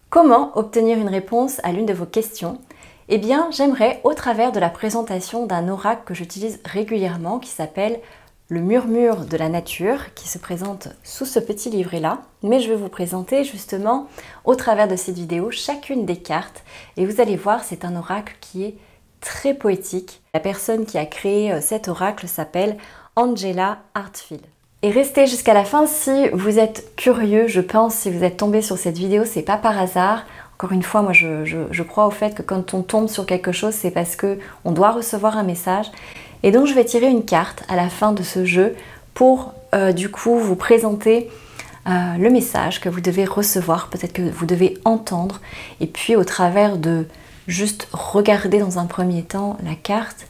Comment obtenir une réponse à l'une de vos questions? Eh bien, j'aimerais, au travers de la présentation d'un oracle que j'utilise régulièrement, qui s'appelle le murmure de la nature, qui se présente sous ce petit livret-là, mais je vais vous présenter justement, au travers de cette vidéo, chacune des cartes, et vous allez voir, c'est un oracle qui est très poétique. La personne qui a créé cet oracle s'appelle Angela Hartfield. Et restez jusqu'à la fin si vous êtes curieux, je pense, si vous êtes tombé sur cette vidéo, c'est pas par hasard. Encore une fois, moi je crois au fait que quand on tombe sur quelque chose, c'est parce qu'on doit recevoir un message. Et donc je vais tirer une carte à la fin de ce jeu pour du coup vous présenter le message que vous devez recevoir, peut-être que vous devez entendre. Et puis au travers de juste regarder dans un premier temps la carte,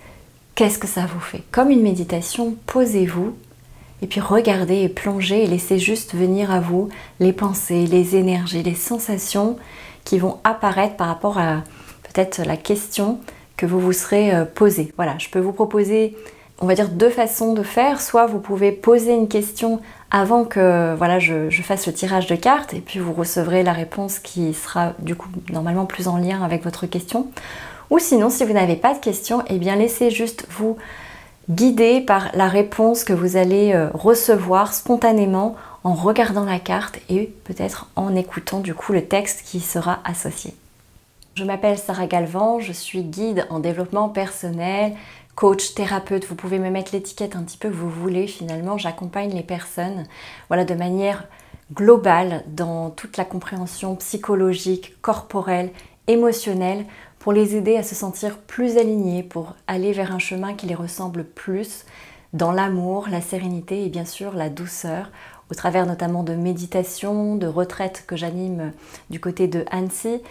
qu'est-ce que ça vous fait? Comme une méditation, posez-vous. Et puis regardez et plongez et laissez juste venir à vous les pensées, les énergies, les sensations qui vont apparaître par rapport à peut-être la question que vous vous serez posée. Voilà, je peux vous proposer, on va dire, deux façons de faire. Soit vous pouvez poser une question avant que voilà, je fasse le tirage de cartes et puis vous recevrez la réponse qui sera du coup normalement plus en lien avec votre question. Ou sinon, si vous n'avez pas de question, eh bien laissez juste vous guidé par la réponse que vous allez recevoir spontanément en regardant la carte et peut-être en écoutant du coup le texte qui sera associé. Je m'appelle Sarah Galvan, je suis guide en développement personnel, coach, thérapeute, vous pouvez me mettre l'étiquette un petit peu que vous voulez finalement, j'accompagne les personnes voilà, de manière globale dans toute la compréhension psychologique, corporelle, émotionnelle, pour les aider à se sentir plus alignés, pour aller vers un chemin qui les ressemble plus dans l'amour, la sérénité et bien sûr la douceur, au travers notamment de méditation, de retraites que j'anime du côté de Annecy.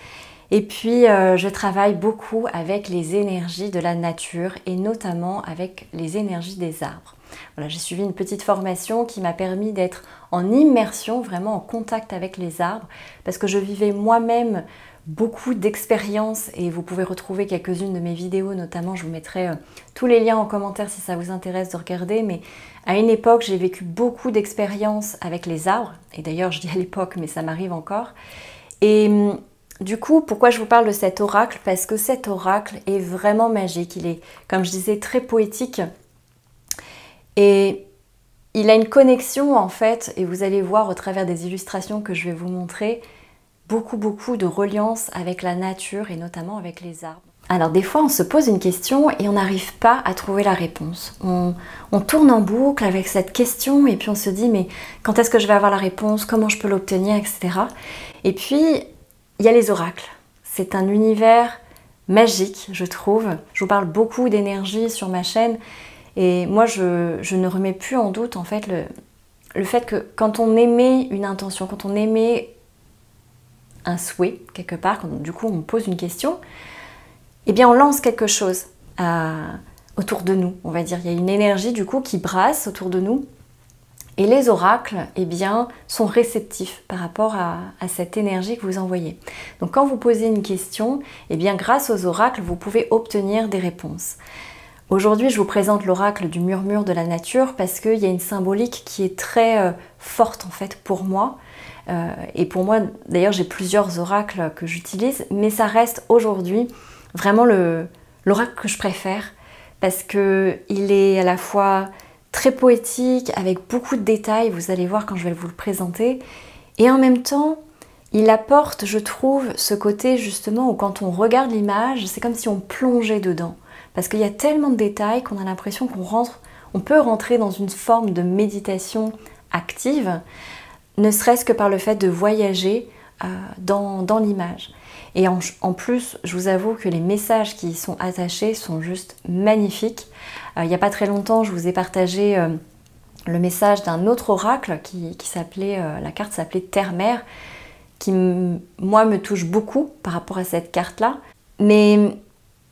Et puis je travaille beaucoup avec les énergies de la nature et notamment avec les énergies des arbres. Voilà, j'ai suivi une petite formation qui m'a permis d'être en immersion, vraiment en contact avec les arbres, parce que je vivais moi-même beaucoup d'expériences et vous pouvez retrouver quelques-unes de mes vidéos, notamment je vous mettrai tous les liens en commentaire si ça vous intéresse de regarder, mais à une époque j'ai vécu beaucoup d'expériences avec les arbres, et d'ailleurs je dis à l'époque mais ça m'arrive encore, et du coup pourquoi je vous parle de cet oracle? Parce que cet oracle est vraiment magique, il est comme je disais très poétique et il a une connexion en fait, et vous allez voir au travers des illustrations que je vais vous montrer, beaucoup de reliance avec la nature et notamment avec les arbres. Alors des fois on se pose une question et on n'arrive pas à trouver la réponse. On tourne en boucle avec cette question et puis on se dit mais quand est-ce que je vais avoir la réponse? Comment je peux l'obtenir? Etc. Et puis il y a les oracles. C'est un univers magique je trouve. Je vous parle beaucoup d'énergie sur ma chaîne et moi je ne remets plus en doute en fait le fait que quand on émet une intention, quand on émet un souhait quelque part, quand du coup on pose une question, eh bien on lance quelque chose autour de nous, on va dire. Il y a une énergie du coup qui brasse autour de nous et les oracles eh bien, sont réceptifs par rapport à cette énergie que vous envoyez. Donc quand vous posez une question, eh bien grâce aux oracles vous pouvez obtenir des réponses. Aujourd'hui je vous présente l'oracle du murmure de la nature parce qu'il y a une symbolique qui est très forte en fait pour moi. Et pour moi, d'ailleurs, j'ai plusieurs oracles que j'utilise, mais ça reste aujourd'hui vraiment l'oracle que je préfère parce qu'il est à la fois très poétique, avec beaucoup de détails, vous allez voir quand je vais vous le présenter, et en même temps, il apporte, je trouve, ce côté justement où quand on regarde l'image, c'est comme si on plongeait dedans, parce qu'il y a tellement de détails qu'on a l'impression on peut rentrer dans une forme de méditation active, ne serait-ce que par le fait de voyager dans l'image. Et en plus, je vous avoue que les messages qui y sont attachés sont juste magnifiques. Il n'y a pas très longtemps, je vous ai partagé le message d'un autre oracle qui s'appelait, la carte s'appelait Terre-Mère, qui moi me touche beaucoup par rapport à cette carte-là. Mais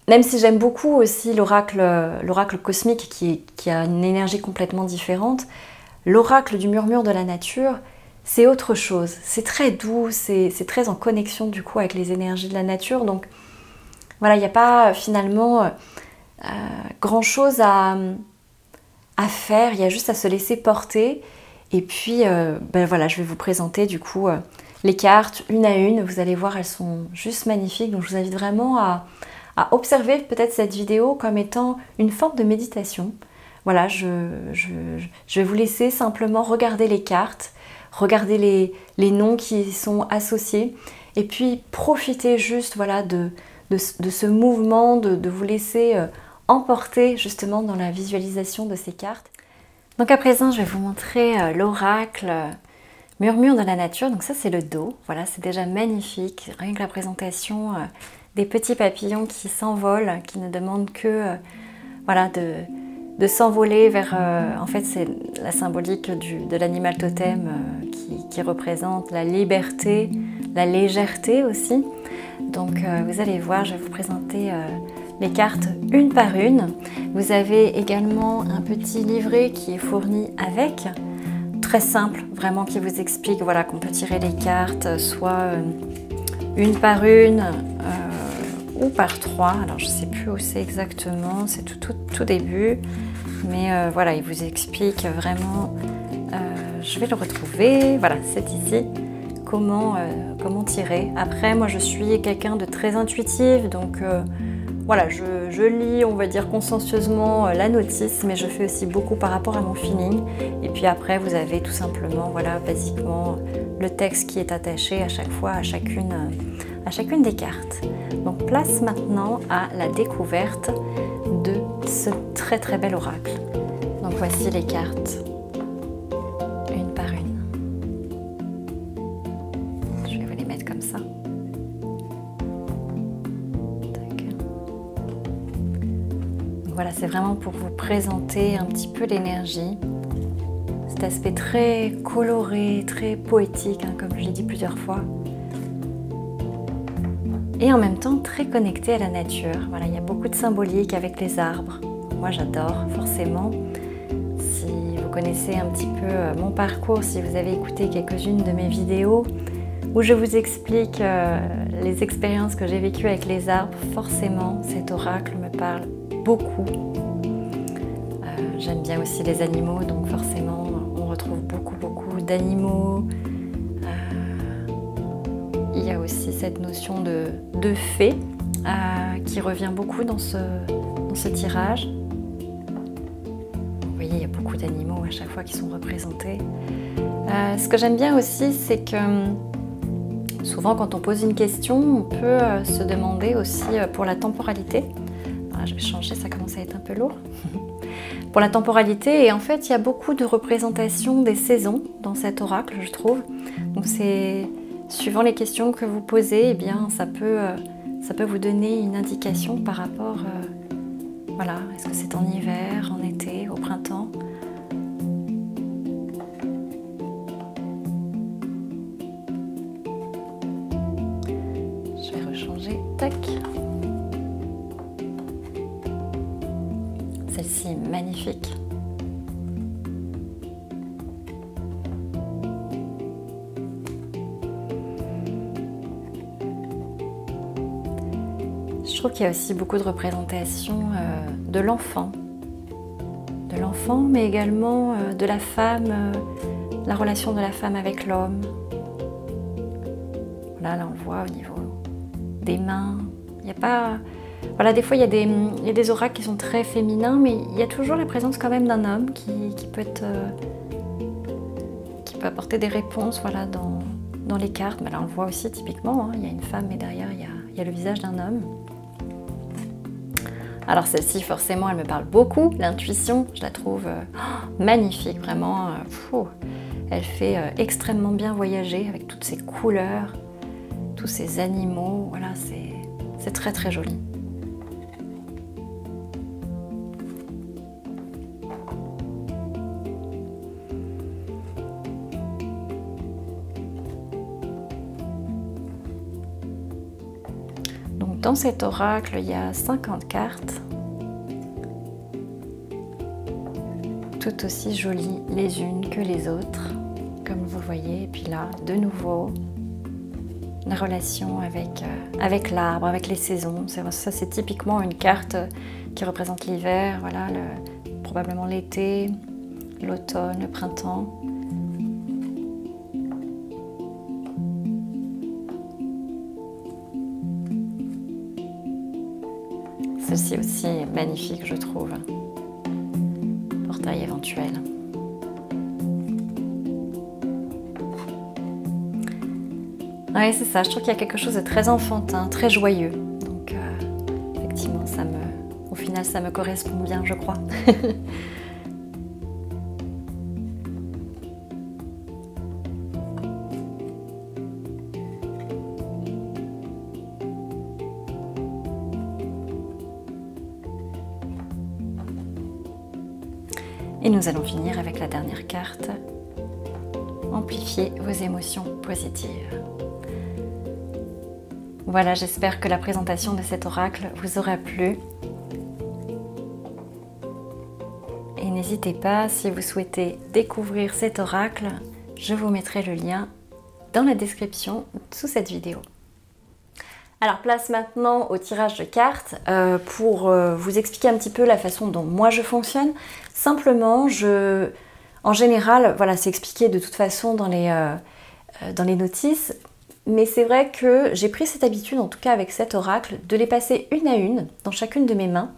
même si j'aime beaucoup aussi l'oracle cosmique qui a une énergie complètement différente, l'oracle du murmure de la nature, c'est autre chose, c'est très doux, c'est très en connexion du coup avec les énergies de la nature, donc voilà, il n'y a pas finalement grand chose à faire, il y a juste à se laisser porter, et puis ben voilà, je vais vous présenter du coup les cartes une à une. Vous allez voir, elles sont juste magnifiques. Donc je vous invite vraiment à observer peut-être cette vidéo comme étant une forme de méditation. Voilà, je vais vous laisser simplement regarder les cartes, regarder les noms qui sont associés et puis profiter juste voilà, de ce mouvement, de vous laisser emporter justement dans la visualisation de ces cartes. Donc à présent, je vais vous montrer l'oracle Murmure de la nature. Donc ça, c'est le dos. Voilà, c'est déjà magnifique. Rien que la présentation des petits papillons qui s'envolent, qui ne demandent que voilà, de s'envoler vers... en fait, c'est la symbolique de l'animal totem qui représente la liberté, la légèreté aussi. Donc vous allez voir, je vais vous présenter les cartes une par une. Vous avez également un petit livret qui est fourni avec, très simple, vraiment qui vous explique voilà, qu'on peut tirer les cartes soit une par une ou par trois. Alors je ne sais plus où c'est exactement, c'est tout début. Mais voilà, il vous explique vraiment, je vais le retrouver, voilà, c'est ici, comment tirer. Après, moi je suis quelqu'un de très intuitif, donc voilà, je lis, on va dire consciencieusement la notice, mais je fais aussi beaucoup par rapport à mon feeling. Et puis après, vous avez tout simplement, voilà, basiquement, le texte qui est attaché à chaque fois à chacune des cartes. Donc place maintenant à la découverte de ce très très bel oracle. Donc voici les cartes, une par une. Je vais vous les mettre comme ça. Voilà, c'est vraiment pour vous présenter un petit peu l'énergie. Cet aspect très coloré, très poétique, hein, comme je l'ai dit plusieurs fois. Et en même temps très connecté à la nature. Voilà, il y a beaucoup de symbolique avec les arbres. Moi j'adore forcément. Si vous connaissez un petit peu mon parcours, si vous avez écouté quelques-unes de mes vidéos où je vous explique les expériences que j'ai vécues avec les arbres, forcément cet oracle me parle beaucoup. J'aime bien aussi les animaux, donc forcément on retrouve beaucoup d'animaux. Il y a aussi cette notion de fée qui revient beaucoup dans ce tirage. Vous voyez, il y a beaucoup d'animaux à chaque fois qui sont représentés. Ce que j'aime bien aussi, c'est que souvent quand on pose une question, on peut se demander aussi pour la temporalité. Voilà, je vais changer, ça commence à être un peu lourd. Pour la temporalité, et en fait il y a beaucoup de représentations des saisons dans cet oracle, je trouve. Donc c'est suivant les questions que vous posez, eh bien ça peut vous donner une indication par rapport, voilà, est-ce que c'est en hiver, en été, au printemps. Je vais rechanger, tac. Celle-ci est magnifique. Je trouve qu'il y a aussi beaucoup de représentations de l'enfant, mais également de la femme, la relation de la femme avec l'homme. Là on le voit au niveau des mains. Il n'y a pas... Voilà, des fois il y a des oracles qui sont très féminins, mais il y a toujours la présence quand même d'un homme qui peut apporter des réponses voilà, dans les cartes. Mais là on le voit aussi typiquement, hein, il y a une femme mais derrière il y a le visage d'un homme. Alors celle-ci, forcément, elle me parle beaucoup. L'intuition, je la trouve magnifique, vraiment. Elle fait extrêmement bien voyager avec toutes ces couleurs, tous ces animaux. Voilà, c'est très très joli. Donc dans cet oracle, il y a 50 cartes. Tout aussi jolies les unes que les autres, comme vous voyez. Et puis là, de nouveau, la relation avec l'arbre, avec les saisons. Ça, c'est typiquement une carte qui représente l'hiver, voilà, probablement l'été, l'automne, le printemps. Celle-ci aussi est magnifique, je trouve. Portail éventuel. Oui, c'est ça, je trouve qu'il y a quelque chose de très enfantin, très joyeux. Donc, effectivement, au final, ça me correspond bien, je crois. Et nous allons finir avec la dernière carte. Amplifiez vos émotions positives. Voilà, j'espère que la présentation de cet oracle vous aura plu. Et n'hésitez pas, si vous souhaitez découvrir cet oracle, je vous mettrai le lien dans la description sous cette vidéo. Alors place maintenant au tirage de cartes pour vous expliquer un petit peu la façon dont moi je fonctionne. Simplement, en général, voilà, c'est expliqué de toute façon dans les notices, mais c'est vrai que j'ai pris cette habitude, en tout cas avec cet oracle, de les passer une à une dans chacune de mes mains,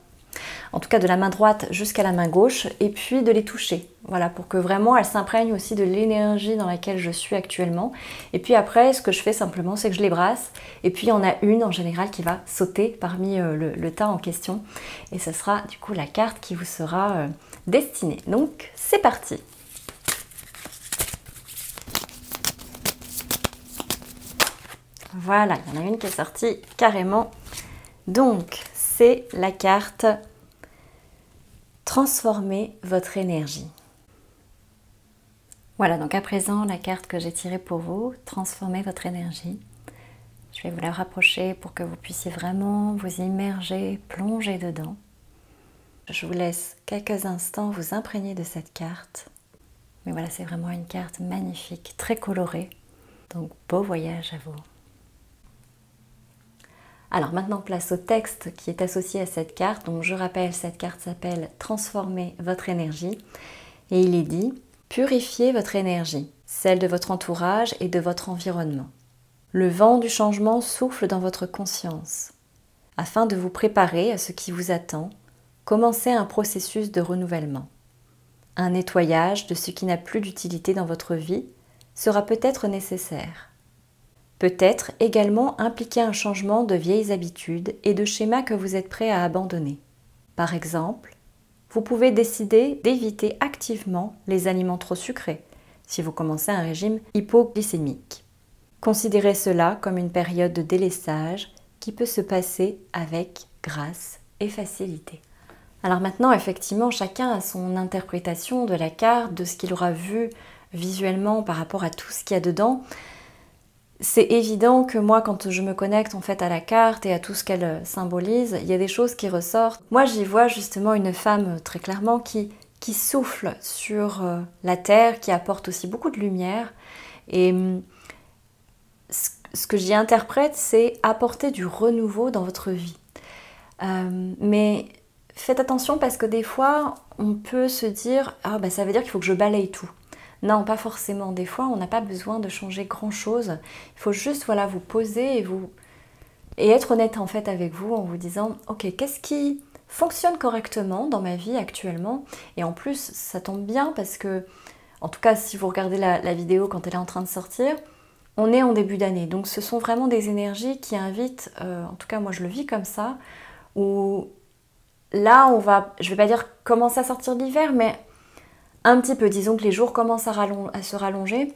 en tout cas de la main droite jusqu'à la main gauche, et puis de les toucher, voilà, pour que vraiment elles s'imprègnent aussi de l'énergie dans laquelle je suis actuellement. Et puis après, ce que je fais simplement, c'est que je les brasse, et puis il y en a une en général qui va sauter parmi le tas en question, et ce sera du coup la carte qui vous sera destinée. Donc c'est parti! Voilà, il y en a une qui est sortie carrément. Donc, c'est la carte « Transformer votre énergie ». Voilà, donc à présent, la carte que j'ai tirée pour vous, « Transformer votre énergie ». Je vais vous la rapprocher pour que vous puissiez vraiment vous immerger, plonger dedans. Je vous laisse quelques instants vous imprégner de cette carte. Mais voilà, c'est vraiment une carte magnifique, très colorée. Donc, beau voyage à vous. Alors maintenant, place au texte qui est associé à cette carte. Donc je rappelle, cette carte s'appelle « Transformer votre énergie » et il est dit « Purifiez votre énergie, celle de votre entourage et de votre environnement. Le vent du changement souffle dans votre conscience. Afin de vous préparer à ce qui vous attend, commencez un processus de renouvellement. Un nettoyage de ce qui n'a plus d'utilité dans votre vie sera peut-être nécessaire. Peut-être également impliquer un changement de vieilles habitudes et de schémas que vous êtes prêt à abandonner. Par exemple, vous pouvez décider d'éviter activement les aliments trop sucrés si vous commencez un régime hypoglycémique. Considérez cela comme une période de délaissage qui peut se passer avec grâce et facilité. Alors maintenant, effectivement, chacun a son interprétation de la carte, de ce qu'il aura vu visuellement par rapport à tout ce qu'il y a dedans. C'est évident que moi, quand je me connecte en fait à la carte et à tout ce qu'elle symbolise, il y a des choses qui ressortent. Moi, j'y vois justement une femme très clairement qui souffle sur la terre, qui apporte aussi beaucoup de lumière. Et ce que j'y interprète, c'est apporter du renouveau dans votre vie. Mais faites attention parce que des fois, on peut se dire « Ah, bah, ça veut dire qu'il faut que je balaye tout ». Non, pas forcément. Des fois, on n'a pas besoin de changer grand-chose. Il faut juste voilà, vous poser et être honnête en fait avec vous en vous disant « Ok, qu'est-ce qui fonctionne correctement dans ma vie actuellement ?» Et en plus, ça tombe bien parce que, en tout cas, si vous regardez la vidéo quand elle est en train de sortir, on est en début d'année. Donc, ce sont vraiment des énergies qui invitent, en tout cas, moi, je le vis comme ça, où là, je ne vais pas dire commencer à sortir de l'hiver, mais un petit peu, disons que les jours commencent à se rallonger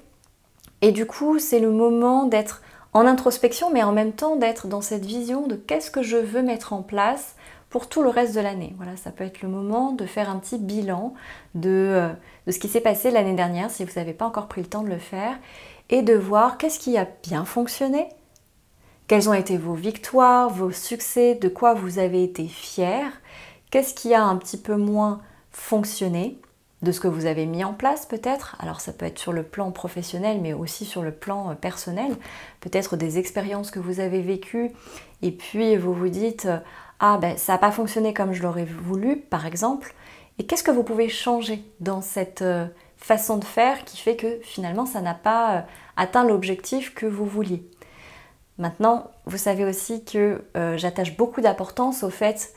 et du coup c'est le moment d'être en introspection mais en même temps d'être dans cette vision de qu'est-ce que je veux mettre en place pour tout le reste de l'année. Voilà, ça peut être le moment de faire un petit bilan de ce qui s'est passé l'année dernière si vous n'avez pas encore pris le temps de le faire et de voir qu'est-ce qui a bien fonctionné, quelles ont été vos victoires, vos succès, de quoi vous avez été fiers, qu'est-ce qui a un petit peu moins fonctionné, de ce que vous avez mis en place peut-être. Alors ça peut être sur le plan professionnel mais aussi sur le plan personnel, peut-être des expériences que vous avez vécues et puis vous vous dites ah ben ça n'a pas fonctionné comme je l'aurais voulu par exemple, et qu'est-ce que vous pouvez changer dans cette façon de faire qui fait que finalement ça n'a pas atteint l'objectif que vous vouliez. Maintenant, vous savez aussi que j'attache beaucoup d'importance au fait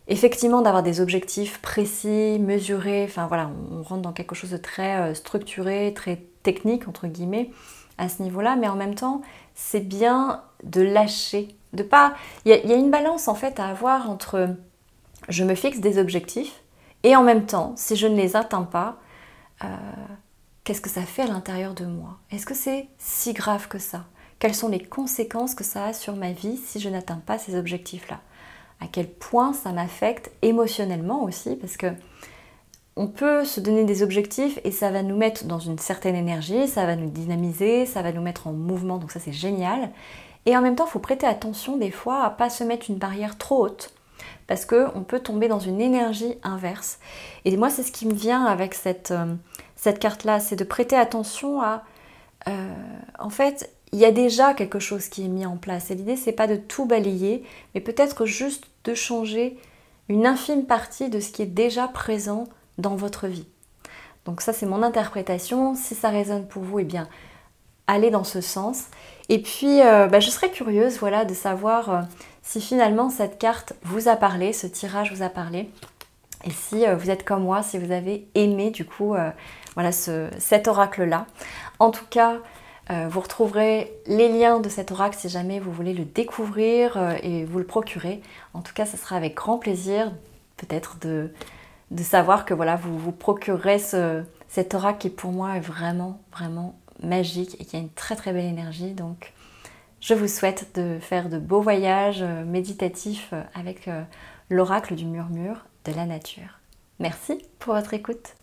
effectivement d'avoir des objectifs précis, mesurés, enfin voilà, on rentre dans quelque chose de très structuré, très technique entre guillemets à ce niveau-là, mais en même temps, c'est bien de lâcher, de pas... Il y a une balance en fait à avoir entre je me fixe des objectifs et en même temps, si je ne les atteins pas, qu'est-ce que ça fait à l'intérieur de moi? Est-ce que c'est si grave que ça? Quelles sont les conséquences que ça a sur ma vie si je n'atteins pas ces objectifs-là? À quel point ça m'affecte émotionnellement aussi, parce que on peut se donner des objectifs et ça va nous mettre dans une certaine énergie, ça va nous dynamiser, ça va nous mettre en mouvement, donc ça c'est génial. Et en même temps, il faut prêter attention des fois à ne pas se mettre une barrière trop haute, parce qu'on peut tomber dans une énergie inverse. Et moi, c'est ce qui me vient avec cette carte-là, c'est de prêter attention à... en fait, il y a déjà quelque chose qui est mis en place. Et l'idée, c'est pas de tout balayer, mais peut-être juste de changer une infime partie de ce qui est déjà présent dans votre vie. Donc ça, c'est mon interprétation. Si ça résonne pour vous, eh bien, allez dans ce sens. Et puis, je serais curieuse, voilà, de savoir si finalement cette carte vous a parlé, ce tirage vous a parlé. Et si vous êtes comme moi, si vous avez aimé du coup voilà, cet oracle-là. En tout cas, vous retrouverez les liens de cet oracle si jamais vous voulez le découvrir et vous le procurer. En tout cas, ce sera avec grand plaisir peut-être de savoir que voilà, vous vous procurerez cet oracle qui pour moi est vraiment, vraiment magique et qui a une très très belle énergie. Donc je vous souhaite de faire de beaux voyages méditatifs avec l'oracle du murmure de la nature. Merci pour votre écoute.